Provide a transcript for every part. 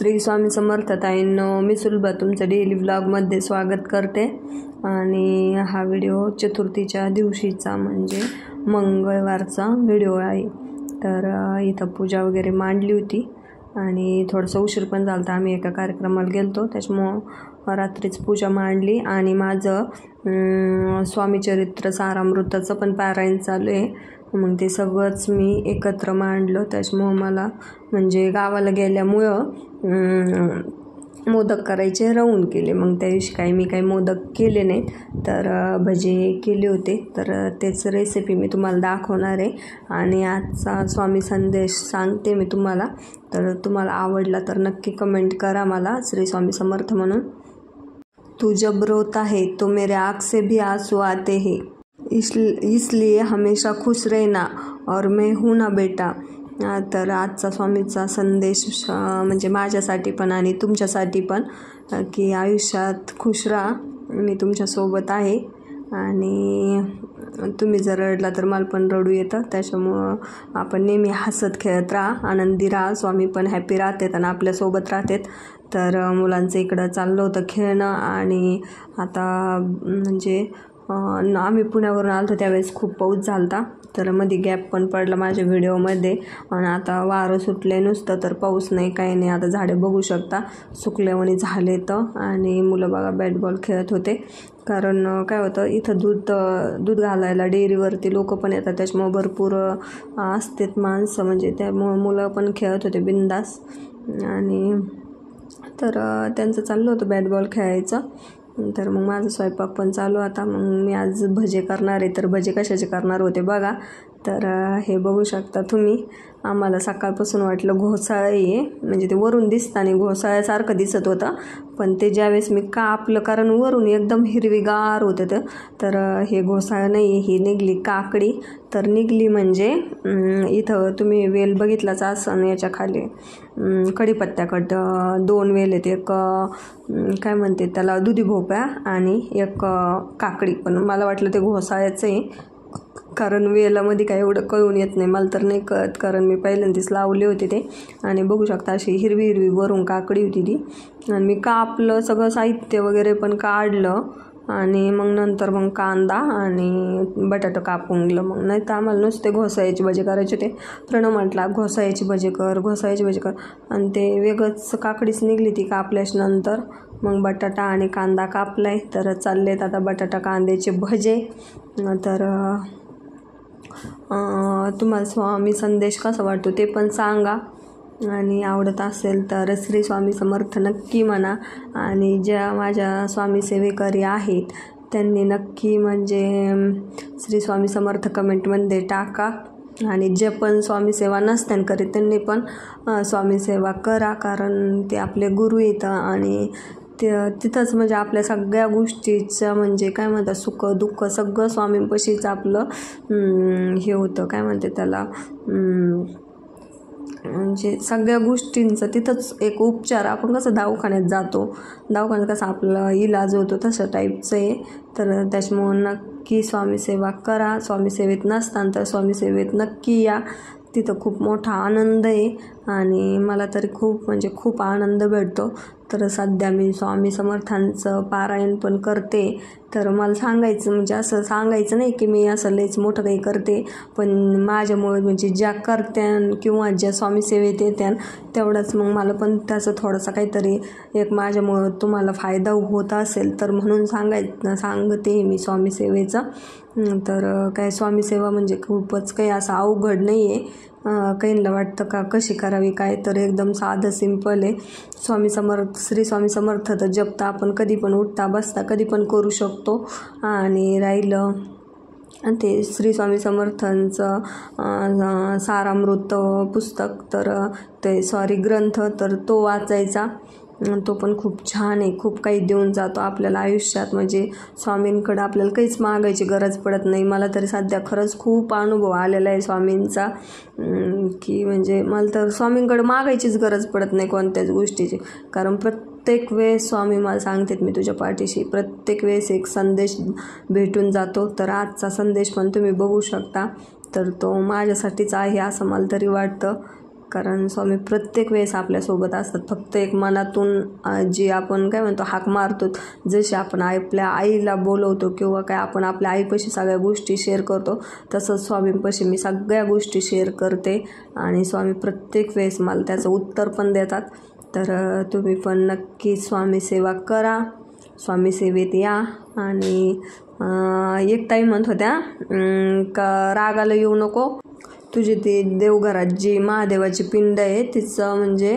श्री स्वामी समर्थ ताईंनो, मी सुलभा तुमचं डेली व्लॉगमध्ये स्वागत करते। आणि हा व्हिडिओ चतुर्थीच्या दिवशीचा म्हणजे मंगळवारचा व्हिडिओ आहे। तर इथं पूजा वगैरे मांडली होती आणि थोडंसं उशीर पण झाला। आम्ही एका कार्यक्रमाला गेलतो, त्याच्यामुळे रात्रीच पूजा मांडली आणि माझं स्वामी चरित्र सारामृताचं पण पारायण चालू आहे। मग ते सगळंच मी एकत्र मांडलं। त्याच्यामुळे मला म्हणजे गावाला गेल्यामुळं मोदक करायचे राहून गेले। मग त्या दिवशी मी काही मोदक केले नाहीत, तर भजे केले होते। तर तेच रेसिपी मी तुम्हाला दाखवणार आहे आणि आजचा स्वामी संदेश सांगते मी तुम्हाला। तर तुम्हाला आवडला तर नक्की कमेंट करा मला, श्री स्वामी समर्थ म्हणून। तू जब रोता है तो मेरे आँख से भी आंसू आते हैं, इसलिए हमेशा खुश रहना और मैं हूँ ना बेटा। तर आजचा स्वामीचा संदेश म्हणजे माझ्यासाठी पण आणि तुमच्यासाठी पण, की आयुष्यात खुश राहा, मी तुमच्यासोबत आहे। आणि तुम्ही जर रडला तर मला पण रडू येतं। त्याच्यामुळं आपण नेहमी हसत खेळत राहा, आनंदी राहा। स्वामी पण हॅपी राहतात आणि आपल्यासोबत राहतात। तर मुलांचं इकडं चाललं होतं खेळणं आणि आता म्हणजे आम्ही पुण्यावरून आलो त्यावेळेस खूप पाऊस झाला, तर मध्ये गॅप पण पडला माझ्या व्हिडिओमध्ये। आणि आता वारं सुटले नुसतं, तर पाऊस नाही काही नाही। आता झाडे बघू शकता सुकल्यावानी झाले तर। आणि मुलं बघा बॅट बॉल खेळत होते, कारण काय होतं इथं दूध घालायला डेअरीवरती लोक पण येतात, त्याच्यामुळे भरपूर असतात माणसं, म्हणजे त्यामुळं मुलं पण खेळत होते बिंदास। आणि तर त्यांचं चाललं होतं बॅट बॉल खेळायचं। तर मग माझा स्वयंपाक पण चालू आता। मग मी आज भजे करणार आहे, तर भजे कशाचे करणार होते बघा। तर हे बघू शकता तुम्ही, आम्हाला सकाळपासून वाटलं घोसाळं आहे, म्हणजे ते वरून दिसताना घोसाळ्यासारखं दिसत होतं, पण ते ज्यावेळेस मी कापलं, कारण वरून एकदम हिरवीगार होतं तर हे घोसाळं नाही, ही निघली काकडी। तर निघली म्हणजे इथं तुम्ही वेल बघितलाच असं, याच्या खाली कढीपत्त्याकडं 2 वेल आहेत, एक काय म्हणते त्याला दुधी भोपळा आणि एक काकडी। पण मला वाटलं ते घोसाळ्याचं आहे, कारण वेलामध्ये काय एवढं कळून येत नाही, मला तर नाही कळत, कारण मी पहिल्यांदाच लावले होते ते। आणि बघू शकता अशी हिरवी हिरवी वरून काकडी होती ती। आणि मी कापलं, सगळं साहित्य वगैरे पण काढलं आणि मग नंतर मग कांदा आणि बटाटा कापून गेलं। मग नाही तर आम्हाला नुसते घोसाळ्याची भजी करायचे होते। प्रणव म्हटला घोसाळ्याची भजी कर, घोसाळ्याची भजी कर, आणि ते वेगळंच काकडीच निघली ती कापल्याच्या नंतर। मग बटाटा आणि कांदा कापलाय, तर चाललेत आता बटाटा कांद्याचे भजे। तर तुम्हाला स्वामी संदेश कसा वाटतो ते पण सांगा, आणि आवडत असेल तर श्री स्वामी समर्थ नक्की म्हणा। आणि ज्या माझ्या स्वामी सेवेकरी आहेत त्यांनी नक्की म्हणजे श्री स्वामी समर्थ कमेंटमध्ये टाका। आणि जे पण स्वामी सेवा नसत्यान करीत त्यांनी पण स्वामी सेवा करा, कारण ते आपले गुरु येतं आणि तिथंच म्हणजे आपल्या सगळ्या गोष्टीचं म्हणजे काय म्हणतात सुख दुःख सगळं स्वामींपाशीच आपलं हे होतं, काय म्हणते त्याला म्हणजे सगळ्या गोष्टींचं तिथंच एक उपचार। आपण कसं दवाखान्यात जातो, दवाखान्यात कसं आपला इलाज होतो तशा टाईपचं आहे। तर त्याच्यामुळं नक्की स्वामी सेवा करा। स्वामी सेवेत नसताना तर स्वामी सेवेत नक्की या, तिथं खूप मोठा आनंद आहे आणि मला तरी खूप आनंद भेटतो। तर सध्या मी स्वामी समर्थांचं पारायण पण करते। तर मला सांगायचं म्हणजे असं सांगायचं नाही की मी असं लयच मोठं काही करते, पण माझ्यामुळे म्हणजे ज्या करत्यान किंवा ज्या स्वामी सेवेत येत्यान तेवढंच मग मला पण त्याचं थोडंसं काहीतरी एक माझ्यामुळं तुम्हाला फायदा होत असेल तर म्हणून सांगते मी स्वामी सेवेचं। तर काय स्वामी सेवा म्हणजे खूपच काही असं अवघड नाही आहे। काहींना वाटतं का कशी करावी काय, तर एकदम साधं सिंपल आहे। श्री स्वामी समर्थ तर जपता आपण कधी पण उठता बसता कधी पण करू शकतो। आणि राहिलं ते श्री स्वामी समर्थांचं सारामृत पुस्तक, तर ते ग्रंथ, तर तो वाचायचा, तो पण खूप छान आहे। खूप काही देऊन जातो आपल्याला आयुष्यात, म्हणजे स्वामींकडं आपल्याला काहीच मागायची गरज पडत नाही। मला तरी सध्या खरंच खूप अनुभव आलेला आहे स्वामींचा, की म्हणजे मला तर स्वामींकडे मागायचीच गरज पडत नाही कोणत्याच गोष्टीची, कारण प्रत्येक वेळेस स्वामी मला सांगतात मी तुझ्या पाठीशी, प्रत्येक वेळेस एक संदेश भेटून जातो। तर आजचा संदेश पण तुम्ही बघू शकता, तर तो माझ्यासाठीच आहे असं मला तरी वाटतं। कारण स्वामी प्रत्येक वेळेस आपल्यासोबत असतात. फक्त एक मनातून जी आपण काय म्हणतो हाक मारतो, जशी आपण आपल्या आईला बोलवतो किंवा काय आपण आपल्या आईपाशी सगळ्या गोष्टी शेअर करतो, तसंच स्वामींपाशी मी सगळ्या गोष्टी शेअर करते आणि स्वामी प्रत्येक वेळेस मला त्याचं उत्तर पण देतात. तर तुम्ही पण नक्की स्वामी सेवा करा, स्वामी सेवेत या. आणि एक ताई म्हणत होत्या का रागाला येऊ नको, तुझी ती देवघरात जी महादेवाची पिंड आहे तिचं म्हणजे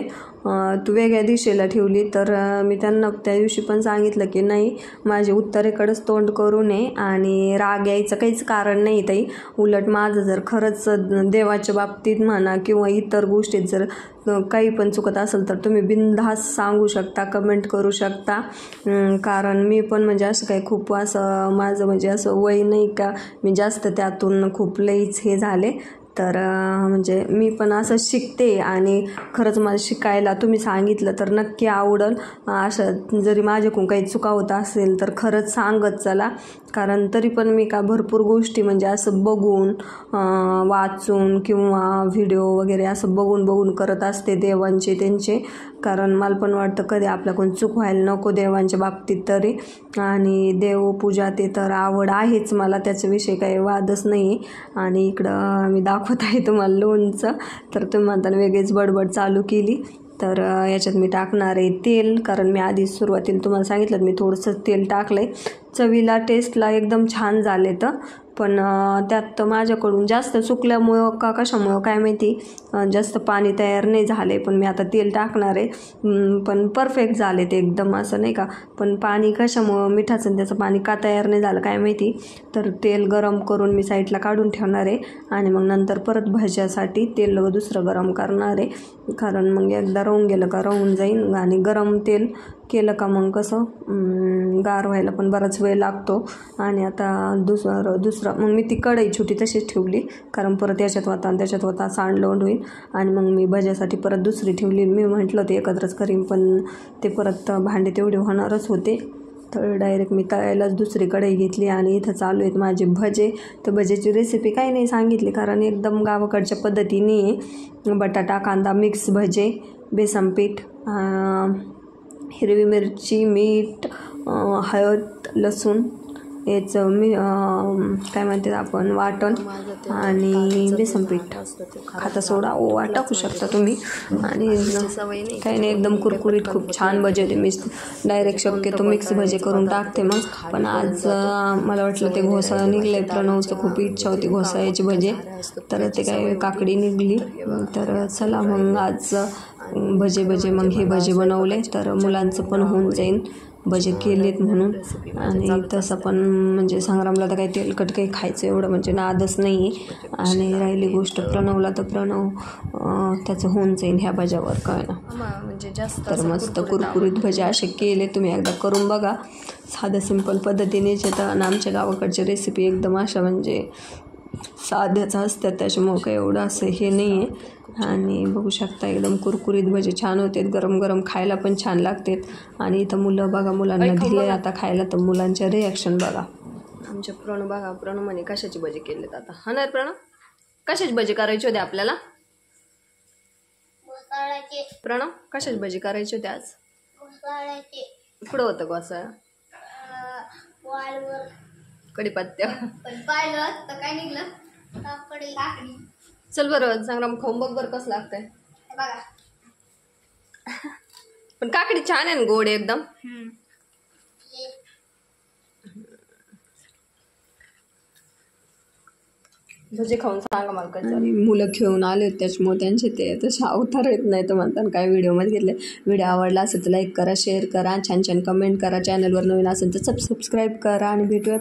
तू वेगळ्या दिशेला ठेवली. तर मी त्यांना त्या दिवशी पण सांगितलं की नाही, माझे उत्तरेकडेच तोंड करू नये आणि राग यायचं काहीच कारण नाही ताई. उलट माझं जर खरंच देवाच्या बाबतीत म्हणा किंवा इतर गोष्टीत जर काही पण चुकत असेल तर तुम्ही बिनधास्त सांगू शकता, कमेंट करू शकता. कारण मी पण म्हणजे असं काही खूप असं माझं म्हणजे असं वय नाही का मी जास्त त्यातून खूप लईच हे झाले. तर म्हणजे मी पण असं शिकते आणि खरंच मला शिकायला तुम्ही सांगितलं तर नक्की आवडेल. असं जरी माझ्याकडून काही चुका होत असेल तर खरंच सांगत चला. कारण तरी पण मी का भरपूर गोष्टी म्हणजे असं बघून वाचून किंवा व्हिडिओ वगैरे असं बघून करत असते देवांचे त्यांचे. कारण मला पण वाटतं कधी आपल्याकडून चूक व्हायला नको देवांच्या बाबतीत तरी. आणि देवपूजा ते तर आवड आहेच मला, त्याच्याविषयी काही वादच नाही. आणि इकडं मी दाखवत आहे तुम्हाला लोणचं. तर तुम्ही म्हणताना वेगळीच बडबड चालू केली. तर याच्यात मी टाकणार आहे तेल, कारण मी आधी सुरुवातीला तुम्हाला सांगितलं मी थोडंसं तेल टाकलं आहे. चवीला टेस्टला एकदम छान झाले. तर पण त्यात माझ्याकडून जास्त चुकल्यामुळं का कशामुळं काय माहिती जास्त पाणी तयार नाही झाले. पण मी आता तेल टाकणार आहे. पण परफेक्ट झाले ते एकदम असं नाही का. पण पाणी कशामुळं मिठाचं त्याचं पाणी का तयार नाही झालं काय माहिती. तर तेल गरम करून मी साईडला काढून ठेवणार आहे आणि मग नंतर परत भाज्यासाठी तेल दुसरं गरम करणार आहे. कारण मग एकदा राहून गेलं का राहून जाईन. आणि गरम तेल केलं का मग कसं गार व्हायला पण बराच वेळ लागतो. आणि आता दुसरं मग मी ती कढई छोटी तशीच ठेवली, कारण परत याच्यात होता आणि त्याच्यात होता सांडलोंड होईल. आणि मग मी भज्यासाठी परत दुसरी ठेवली. मी म्हटलं ते एकत्रच करीन पण ते परत भांडे तेवढे होणारच होते. तर डायरेक्ट मी तळायलाच दुसरी कढई घेतली आणि इथं चालू आहेत माझे भजे. तर भजेची रेसिपी काही नाही सांगितली कारण एकदम गावाकडच्या पद्धतीने बटाटा कांदा मिक्स भजे, बेसन पीठ, हिरवी मिरची, मीठ, हळद, लसूण याचं काय म्हणतात आपण वाटण आणि बेसन पीठ, खाता सोडा ओवा टाकू शकता तुम्ही. आणि काही नाही एकदम कुरकुरीत खूप छान भजे होते. मी डायरेक्ट शक्यतो मिक्स भजे करून टाकते मग. पण आज मला वाटलं ते घोसाळा निघले, प्रणवचं खूप इच्छा होती घोसाळ्याची भजे, तर ते काय काकडी निघली. तर चला मग आज भजे मग हे भजे बनवले तर मुलांचं पण होऊन जाईल भजे केलेत म्हणून. आणि तसं पण म्हणजे संग्रामला तर काही तेलकट काही खायचं एवढं म्हणजे नादच नाही आहे. आणि राहिली गोष्ट प्रणवला तर प्रणव त्याचं होऊन जाईल ह्या भज्यावर काय ना म्हणजे जास्त. तर मस्त कुरकुरीत भजे असे केले, तुम्ही एकदा करून बघा. साधं सिंपल पद्धतीनेच येतं आणि आमच्या गावाकडच्या रेसिपी एकदम अशा म्हणजे साध्याच असतात, त्याच्यामुळं काही एवढं असं हे नाही आहे. आणि बघू शकता एकदम कुरकुरीत भजे छान होते, गरम गरम खायला पण छान लागतात. आणि इथं मुलं बघा, मुलांना दिले आता खायला तर मुलांच्या रिॲक्शन बघा. आमच्या प्रणव बघा, प्रणव म्हणे कशाची भजी केलेत आता. हा ना प्रणव, कशाची भजी करायची होती आपल्याला? प्रणव कशाची भजी करायची होती आज? कुठं होतं घोसाळा? कढीपत्त्या. काय निघलं? चल बरं संग्राम खाऊन बघ बरं कसं लागतंय. पण काकडी छान आहे ना, गोड एकदम. भजी खाऊन सांगा मला कसं. मुलं खेळून आले त्याच्यामुळे त्यांचे ते तसे अवतार येत नाही तर म्हणतात काय व्हिडिओमध्ये घेतले. व्हिडिओ आवडला असेल तर लाईक करा, शेअर करा, छान छान कमेंट करा. चॅनलवर नवीन असेल तर सबस्क्राईब करा आणि भेटूया.